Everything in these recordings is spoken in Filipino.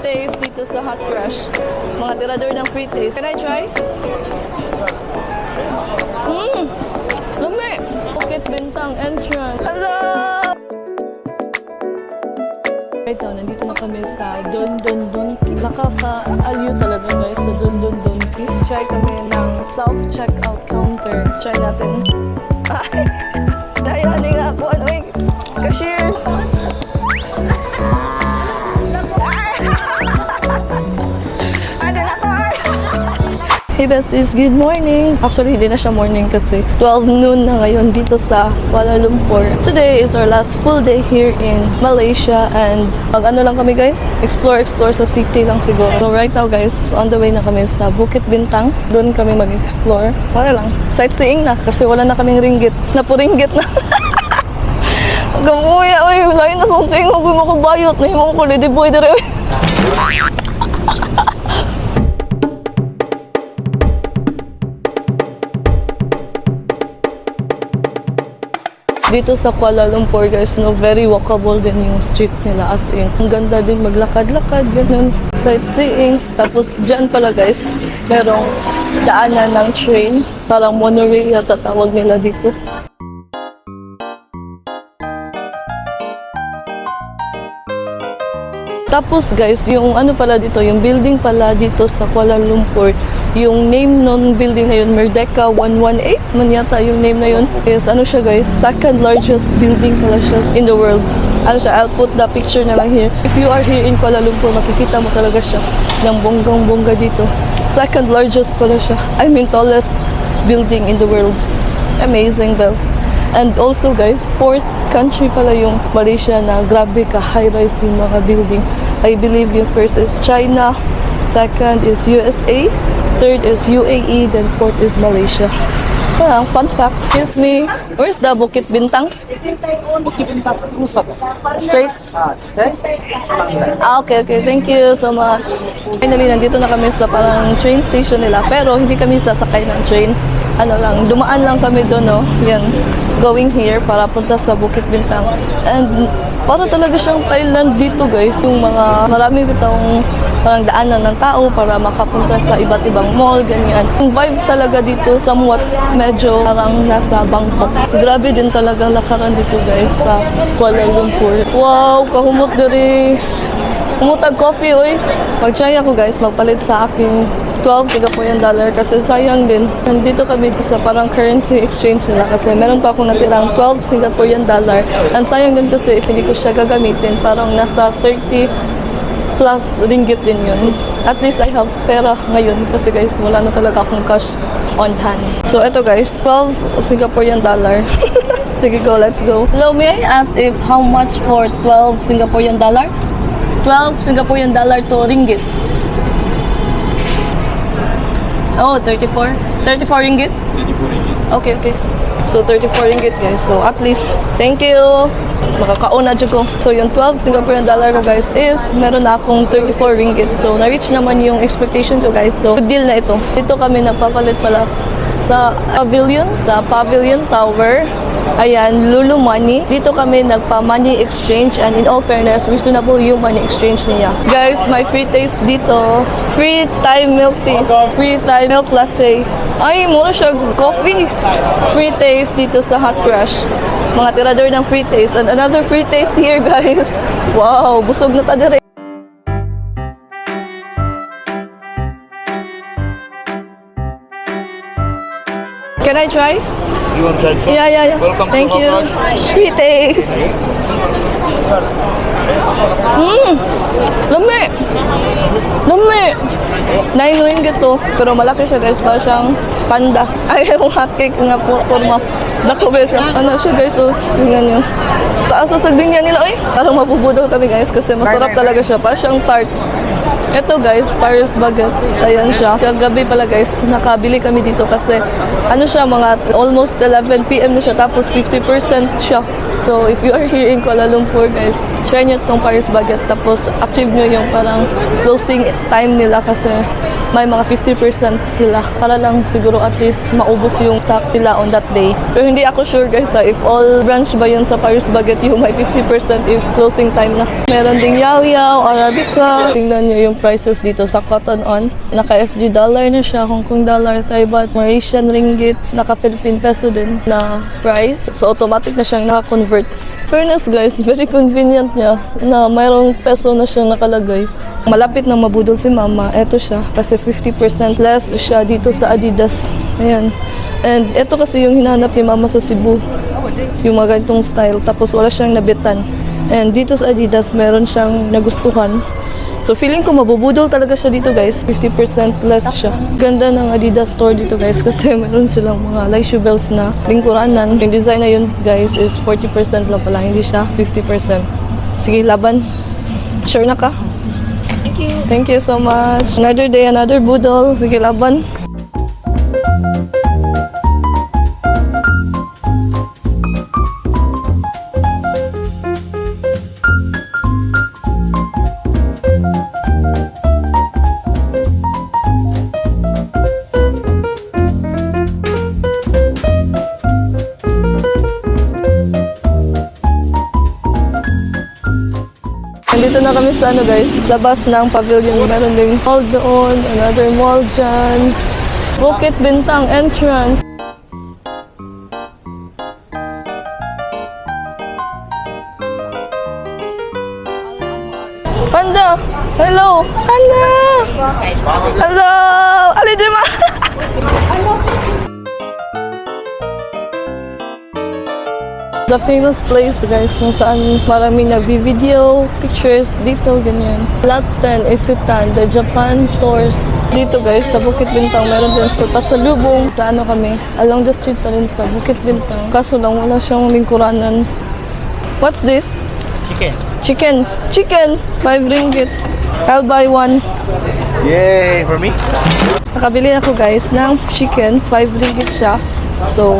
taste dito sa Hot Crush. Mga tirador ng free taste. Can I try? Lumi! Bukit Bintang entrance. Hello! Right now, nandito na kami sa Don Don Donki. Nakaka-aliw talaga guys sa Don Don Donki. Try kami ng self-checkout counter. Try natin. Dahil nga ako, ano yung cashier. Hey besties, good morning! Actually, hindi na siya morning kasi 12 noon na ngayon dito sa Kuala Lumpur. Today is our last full day here in Malaysia and mag-ano lang kami guys, explore sa city lang siguro. So right now guys, on the way na kami sa Bukit Bintang. Doon kami mag-explore. Para lang, sightseeing na kasi wala na kaming ringgit. Napuringgit na. Gamuya, oy, lain na sungking, huwag mo ko bayot. Nahimong ko, lady boy dire. Dito sa Kuala Lumpur guys, no, very walkable din yung street nila as in. Ang ganda din maglakad-lakad, ganun. Sightseeing. Tapos dyan pala guys, merong daanan ng train. Parang monorail yata tawag nila dito. Tapos guys, yung ano pala dito, yung building pala dito sa Kuala Lumpur, yung name ng building na yun, Merdeka 118, man yata yung name na yun, is ano siya guys, second largest building pala siya in the world. Ano siya, I'll put the picture na lang here. If you are here in Kuala Lumpur, makikita mo talaga siya ng bonggang-bongga dito. Second largest pala siya. I mean, tallest building in the world. Amazing bells. And also guys, fourth country pala yung Malaysia na grabe ka high-rise yung mga building. I believe yung first is China, second is USA, third is UAE, then fourth is Malaysia. Fun fact, excuse me, where's the Bukit Bintang? Bukit Bintang pusat. Straight? Straight. Okay, thank you so much. Finally, nandito na kami sa parang train station nila, pero hindi kami sasakay ng train. Ano lang, dumaan lang kami doon, no? Yan, going here para punta sa Bukit Bintang. And para talaga siyang Thailand dito guys, yung mga marami bitong parang daanan ng tao para makapunta sa iba't ibang mall, ganyan. Yung vibe talaga dito, somewhat medyo parang nasa Bangkok. Grabe din talaga lakaran dito guys sa Kuala Lumpur. Wow, kahumot diri. Humutag coffee, oy. Pag-try ako guys, magpalit sa aking 12 Singaporean dollar kasi sayang din. Nandito kami sa parang currency exchange nila kasi meron pa akong natirang 12 Singaporean dollar. And sayang din kasi if hindi ko siya gagamitin, parang nasa 30 plus ringgit din yun. At least I have pera ngayon kasi guys, wala na talaga akong cash on hand. So ito guys, 12 Singaporean dollar. Sige go, let's go. Hello, may I ask if how much for 12 Singaporean dollar? 12 Singaporean dollar to ringgit. Oh, 34? 34 ringgit? 34 ringgit. Okay. So, 34 ringgit guys. So, at least, thank you. Makakauna dyan ko. So, yung 12 Singaporean dollar ko guys is meron na akong 34 ringgit. So, na-reach naman yung expectation ko guys. So, good deal na ito. Dito kami nagpapalit pala sa Pavilion Tower. Ayan, Lulu Money. Dito kami nagpa-money exchange and in all fairness, reasonable yung money exchange niya. Guys, may free taste dito. Free Thai milk tea. Free Thai milk latte. Ay, mura siya coffee. Free taste dito sa Hot Crush. Mga tirador ng free taste. And another free taste here, guys. Wow, busog na ta dire. Can I try? You want to try some? Yeah. Welcome Thank to you. Hot Crush. Free taste. Lami. 9 ringgit to. Pero malaki siya guys. Para siyang panda. Ay, yung hotcake nga po. Forma. Dako ba siya? Ano siya guys? Oh, tingnan nyo. Taas sa sagding niya nila. Ay, parang mabubudaw kami guys. Kasi masarap talaga siya. Para siyang tart. Ito guys, Paris Baguette. Ayan siya. Kagabi pala guys, nakabili kami dito kasi ano siya, mga almost 11 PM na siya. Tapos 50% siya. So, if you are here in Kuala Lumpur guys, try nyo itong Paris Baguette. Tapos, achieve nyo yung parang closing time nila kasi may mga 50% sila para lang siguro at least maubos yung stock nila on that day. Pero hindi ako sure guys if all branch ba yun sa Paris Baguette yung may 50% if closing time na. Meron ding Yaw-Yaw, Arabica. Tingnan nyo yung prices dito sa Cotton On. Naka SG dollar na siya, Hong Kong dollar, Thai baht, Malaysian ringgit, naka Philippine peso din na price. So automatic na siyang naka-convert. Fairness guys, very convenient niya na mayroong peso na siyang nakalagay. Malapit na mabudol si mama, eto siya kasi 50% less siya dito sa Adidas. Ayan. And eto kasi yung hinahanap ni mama sa Cebu, yung mga ganitong style, tapos wala siyang nabitan. And dito sa Adidas meron siyang nagustuhan. So feeling ko mabubudol talaga siya dito guys, 50% less siya. Ganda ng Adidas store dito guys kasi meron silang mga light shoe bells na lingkuranan. Yung design na yun guys is 40% lang pala, hindi siya 50%. Sige, laban. Sure na ka? Thank you. Thank you so much. Another day, another budol. Sige, laban. Nandito na kami sa guys, labas ng pavilion. Meron ding mall doon, another mall dyan. Bukit Bintang entrance. Panda! Hello! Panda! Hello! Alidima! The famous place guys kung saan maraming nagvi-video, pictures dito, ganyan. Latten, Isitan, the Japan stores. Dito guys, sa Bukit Bintang, meron din sa pasalubong. Sa kami, along the street pa rin sa Bukit Bintang. Kaso lang wala siyang lingkuranan. What's this? Chicken. Chicken. Chicken! 5 ringgit. I'll buy one. Yay, for me? Nakabili ako guys ng chicken, 5 ringgit siya. So,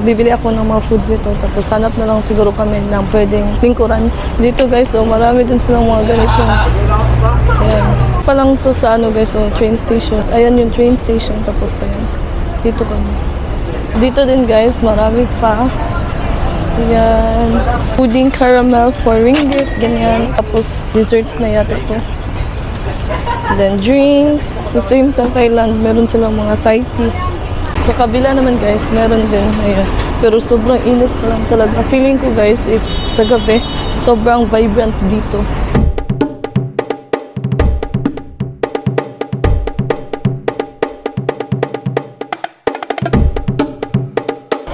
bibili ako ng mga foods dito. Tapos, hanap na lang siguro kami ng pwedeng lingkuran. Dito guys, so marami din silang mga ganito. Ayan. Palang to sa guys, so train station. Ayan yung train station. Tapos, ayan. Dito kami. Dito din guys, marami pa. Ayan. Pudding caramel, 4 ringgit. Ganyan. Tapos, desserts na yata ito. Then, drinks. So, same sa Thailand, meron silang mga Thai tea. Sa kabila naman guys, meron din. Ayan. Pero sobrang init pa lang talaga. Feeling ko guys, if sa gabi, sobrang vibrant dito.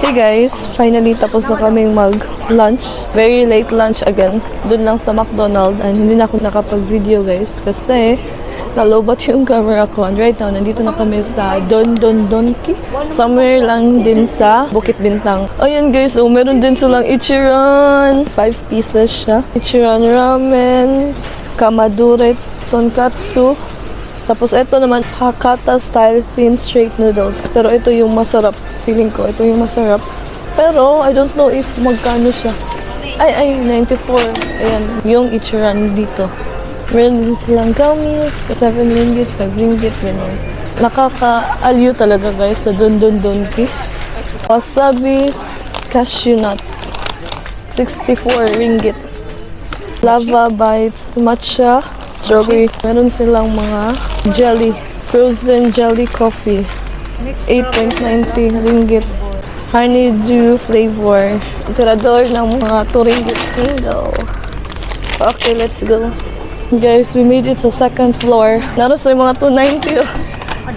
Hey guys, finally tapos na kaming mag-lunch. Very late lunch again. Doon lang sa McDonald's. And hindi na ako nakapag-video guys kasi nalobat yung camera ko. And right now, nandito na kami sa Don Donki. Somewhere lang din sa Bukit Bintang. Ayan guys, oh, meron din silang Ichiran. 5 pieces siya. Ichiran ramen, Kamadure tonkatsu. Tapos ito naman, Hakata style thin straight noodles. Pero ito yung masarap. Feeling ko, ito yung masarap. Pero, I don't know if magkano siya. Ay, 94. Ayan, yung Ichiran dito. Meron din silang gummies, 7 ringgit, 5 ringgit, gano'n. Nakaka-alyo talaga guys sa Don Donki. Wasabi cashew nuts, 64 ringgit. Lava bites, matcha, strawberry. Meron silang mga jelly, frozen jelly coffee, 8.90 ringgit. Honeydew flavor. Tirador ng mga 2 ringgit. Okay, let's go. Guys, we made it sa second floor. Naros yung mga 290.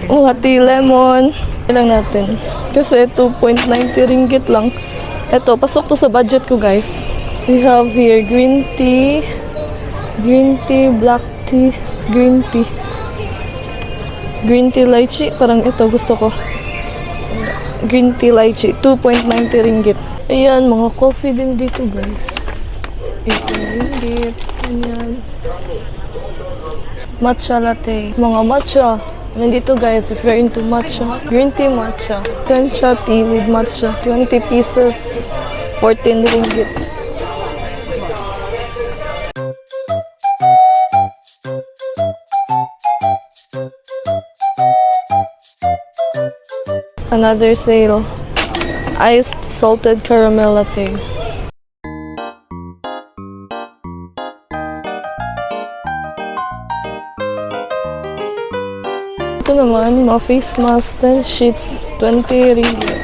Mga tea lemon. Ilang natin. Kasi 2.90 ringgit lang. Ito, pasok to sa budget ko guys. We have here green tea, black tea, green tea. Green tea lychee. Parang ito gusto ko. Green tea lychee. 2.90 ringgit. Ayan, mga coffee din dito guys. 8 ringgit. Ayan. Matcha latte. Mga matcha. Nandito guys, if you're into matcha. Green tea matcha. Sencha tea with matcha. 20 pieces. 14 ringgit. Another sale. Iced salted caramel latte. Ito naman, mga face mask, 10 sheets, 20 ringgit.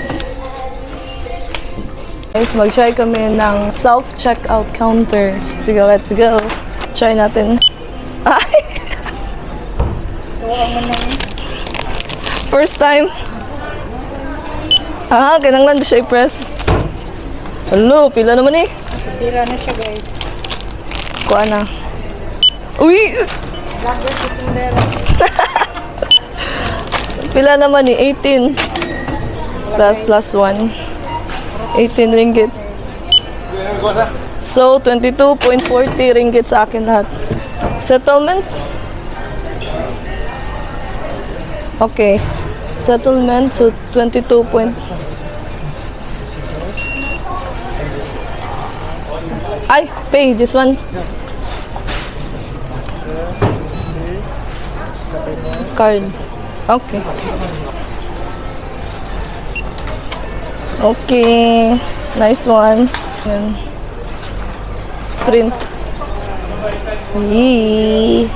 Guys, mag-try kami ng self-checkout counter. Sige, let's go. Try natin. Ay! First time. Ah, kinanglan siya i-press. Hello, pila naman eh. Tira na siya, guys. Kuha na. Uy! Bago si Tindera. Pila naman eh, 18. Plus 1. 18 ringgit. So, 22.40 ringgit sa akin lahat. Settlement? Okay. Settlement, so 22 point. Ay, pay this one. Card. Okay. Okay. Nice one. Yan. Print. Yee.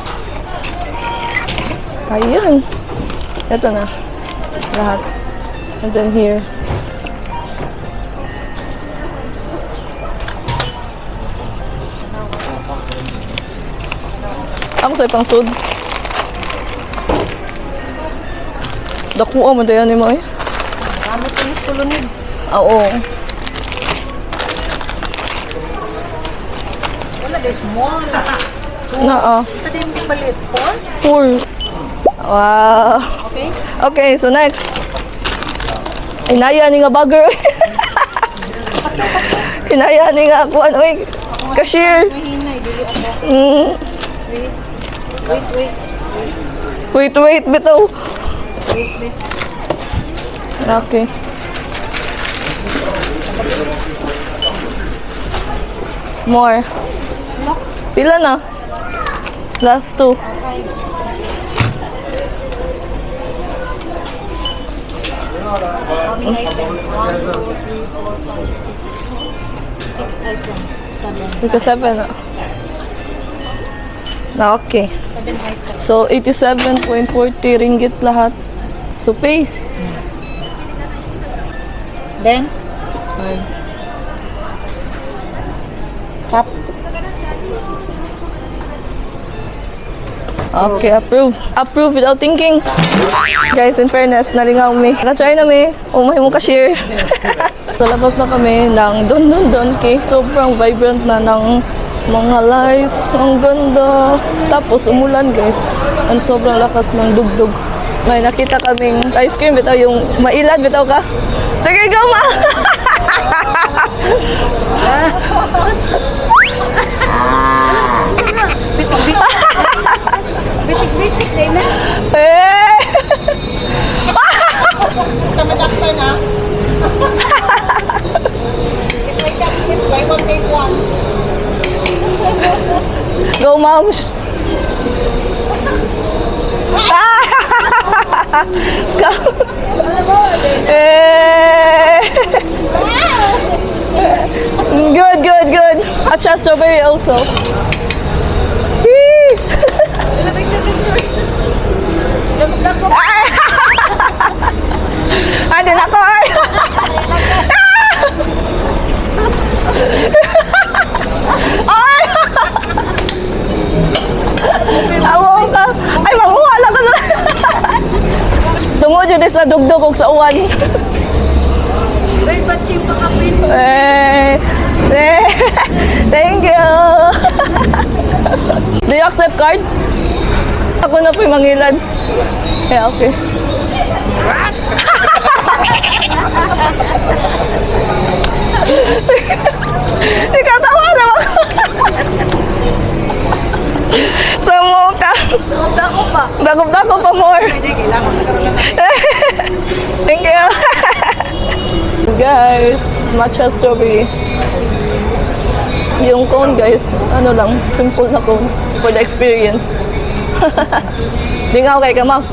Ayun. Ito na. Lahat. And then here. Ako sa ipang sud. Dakuha mo dayan mo eh. Gamit ko yung tulunid. Oo. Wala, guys. Small. Na Ito din yung palit po. full. Wow. Okay? Okay, so next. Inaya ni nga bagger. Inaya ni nga ako ano eh. Cashier. Mahinay. Dili ako. Mm. Wait. Wait, bitaw. Wait. Okay. More. Pila na? Last two. Okay. Coming item. 1, 2, 3, 4, 5, 6 items. 7. Ika 7 na. Na okay. 7 items. So, 87.40 ringgit lahat. So, pay. Then? Tap. Okay, approve. Approve without thinking. Guys, in fairness, nalingaw mi. Na-try na mi. Umay mo cashier. So, labas na kami ng Don Cake. Sobrang vibrant na ng mga lights. Ang ganda. Tapos, umulan guys. Ang sobrang lakas ng dugdug. May nakita kaming ice cream. Bitaw yung mailad. Bitaw ka. Sige, go ma! Bitik-bitik din na. Eh! Tamadakpan na. If I can hit, buy one, take one. Go, moms! Ska! Eh! Good. At siya strawberry also. Yee! Ay, din ako ay! Ay! Awo ka! Ay, mamuha lang ka na! Tungo dyan sa dugdog o sa uwan. Ay, ba't yung pakapin? Thank you! Do you accept card? Ako na po yung mangilan. Yeah, okay. What? Ikatawa naman ako. Sa mukha. Dako pa. Dagop-dako pa more. Hindi, kailangan nagkaroon lang. Thank you. Guys, matcha strawberry. Yung cone guys, ano lang, simple na cone for the experience. Di nga okay ka, ma'am.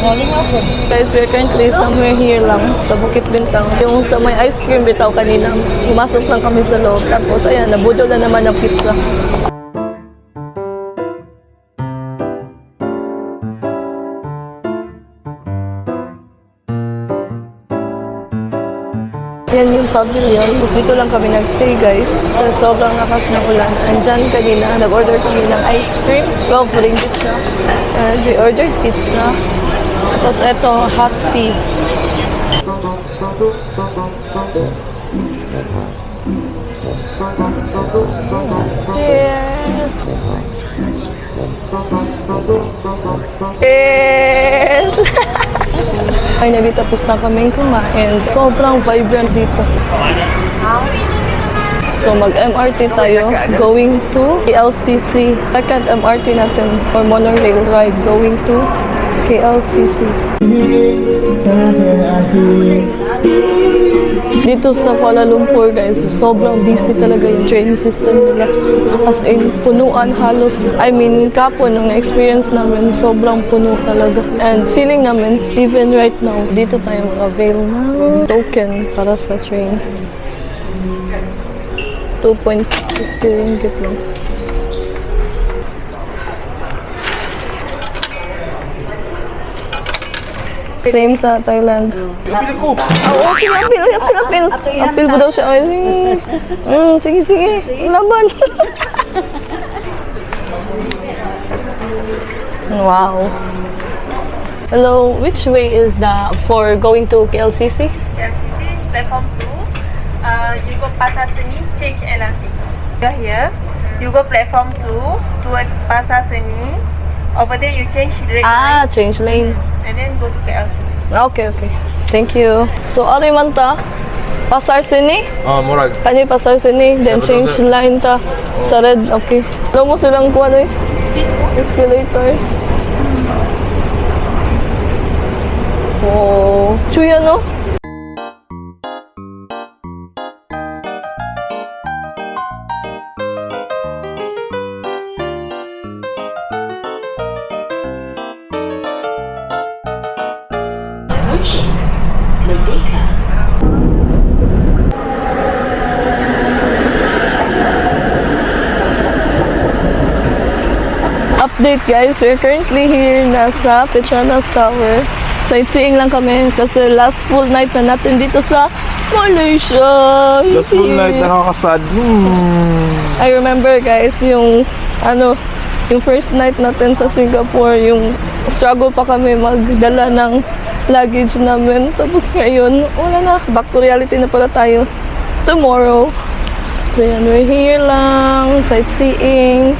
Rolling ako. Guys, we're currently somewhere here lang sa Bukit Bintang. Yung sa may ice cream bitaw kanina. Pumasok lang kami sa loob. Tapos ayan, nabudol na naman ang pizza. Yan yung pavilion. Tapos dito lang kami nagstay, guys. So, sobrang lakas ng ulan. Andyan kanina, nag-order kami ng ice cream. 12 ringgit siya. And we ordered pizza. Tapos eto, hot tea. Cheers! Cheers! Ay, nagtapos na kaming kumain. Sobrang vibrant dito. So, mag-MRT tayo going to KLCC. Second MRT natin or monorail ride going to KLCC. Dito sa Kuala Lumpur, guys, sobrang busy talaga yung train system nila. As in, punuan halos. I mean, kapon, nung na-experience namin, sobrang puno talaga. And feeling namin, even right now, dito tayo mag-avail ng token para sa train. 2.50 ringgit lang. Same sa Thailand. Oo, sige, apil. Apil po daw siya. Ay, sige. Sige. Laban. Wow. Hello, which way is the for going to KLCC? LCC, platform 2. You go Pasar Seni, change LRT. You're here. You go platform 2 towards Pasar Seni. Over there, you change red Ah, change lane. and then go to KLCC. Okay. Thank you. So, ari man ta? Pasar Seni? Murag. Kani Pasar Seni, then change line ta sa red. Okay. Alam mo silang kuha na escalator. Oh, chuya no? Update guys, we're currently here nasa Petronas Tower. Sightseeing lang kami kasi last full night na natin dito sa Malaysia. Last full night, nakakasad. I remember guys, yung first night natin sa Singapore, yung struggle pa kami magdala ng luggage namin. Tapos ngayon, wala na, back to reality na pala tayo tomorrow. So yan, we're here lang, sightseeing.